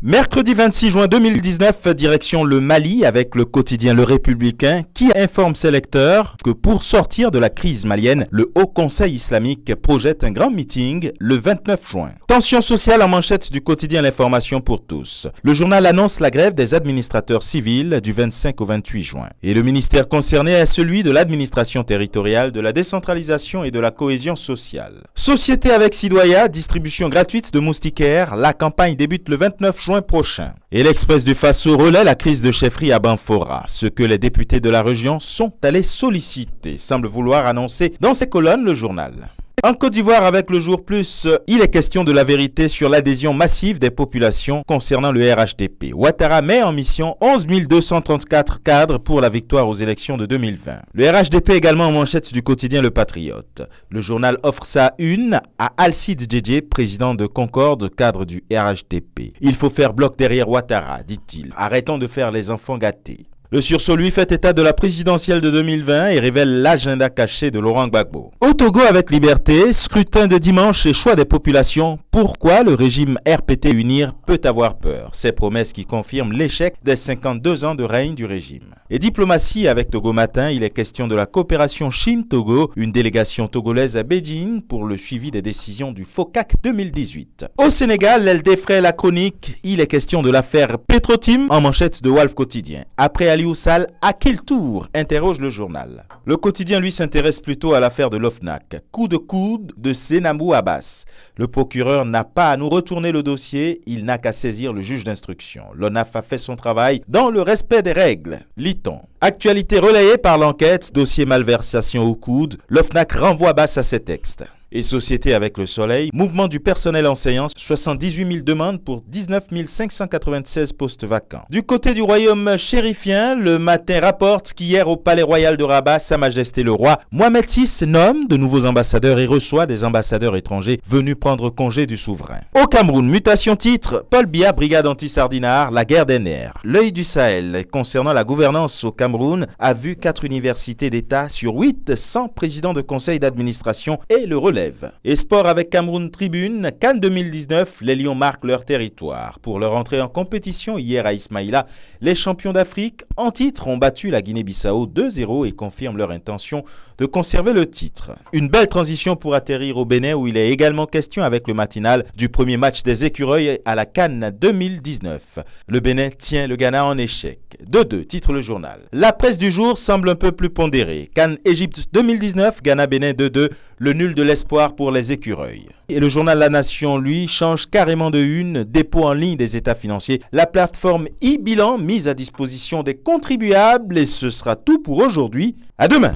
Mercredi 26 juin 2019, direction le Mali avec le quotidien Le Républicain qui informe ses lecteurs que pour sortir de la crise malienne, le Haut Conseil islamique projette un grand meeting le 29 juin. Tension sociale en manchette du quotidien L'Information pour tous. Le journal annonce la grève des administrateurs civils du 25 au 28 juin. Et le ministère concerné est celui de l'administration territoriale, de la décentralisation et de la cohésion sociale. Société avec Sidoya, distribution gratuite de moustiquaires. La campagne débute le 29 juin prochain. Et l'Express du Faso relaie la crise de chefferie à Banfora, ce que les députés de la région sont allés solliciter, semble vouloir annoncer dans ses colonnes le journal. En Côte d'Ivoire, avec le Jour Plus, il est question de la vérité sur l'adhésion massive des populations concernant le RHDP. Ouattara met en mission 11 234 cadres pour la victoire aux élections de 2020. Le RHDP également en manchette du quotidien Le Patriote. Le journal offre sa une à Alcide Djedje, président de Concorde, cadre du RHDP. Il faut faire bloc derrière Ouattara, dit-il. Arrêtons de faire les enfants gâtés. Le Sursaut, lui, fait état de la présidentielle de 2020 et révèle l'agenda caché de Laurent Gbagbo. Au Togo avec Liberté, scrutin de dimanche et choix des populations. Pourquoi le régime RPT Unir peut avoir peur? Ces promesses qui confirment l'échec des 52 ans de règne du régime. Et diplomatie avec Togo Matin, il est question de la coopération Chine-Togo, une délégation togolaise à Beijing pour le suivi des décisions du FOCAC 2018. Au Sénégal, elle défraie la chronique, il est question de l'affaire Petrotim en manchette de Walf Quotidien. Après Aliou Sall, à quel tour? Interroge le journal. Le quotidien, lui, s'intéresse plutôt à l'affaire de l'OFNAC. Coup de coude de Senamou Abbas. Le procureur n'a pas à nous retourner le dossier, il n'a qu'à saisir le juge d'instruction. L'ONAF a fait son travail dans le respect des règles. Lit-on. Actualité relayée par l'enquête, dossier malversation au coude, l'OFNAC renvoie Abbas à ses textes. Et Société avec Le Soleil, mouvement du personnel enseignant, 78 000 demandes pour 19 596 postes vacants. Du côté du royaume chérifien, le Matin rapporte qu'hier au Palais Royal de Rabat, Sa Majesté le Roi, Mohamed VI nomme de nouveaux ambassadeurs et reçoit des ambassadeurs étrangers venus prendre congé du souverain. Au Cameroun, mutation titre, Paul Biya, brigade anti-Sardinard, la guerre des nerfs. L'œil du Sahel, concernant la gouvernance au Cameroun, a vu 4 universités d'État sur 8 sans président de conseil d'administration et le relève. Et sport avec Cameroun Tribune, Cannes 2019, les Lions marquent leur territoire. Pour leur entrée en compétition hier à Ismaïla, les champions d'Afrique en titre ont battu la Guinée-Bissau 2-0 et confirment leur intention de conserver le titre. Une belle transition pour atterrir au Bénin où il est également question avec le matinal du premier match des écureuils à la Cannes 2019. Le Bénin tient le Ghana en échec. 2-2, titre le journal. La presse du jour semble un peu plus pondérée. Cannes Égypte 2019, Ghana-Bénin 2-2, le nul de l'espoir pour les écureuils. Et le journal La Nation, lui, change carrément de une, dépôt en ligne des états financiers, la plateforme e-bilan mise à disposition des contribuables et ce sera tout pour aujourd'hui. À demain.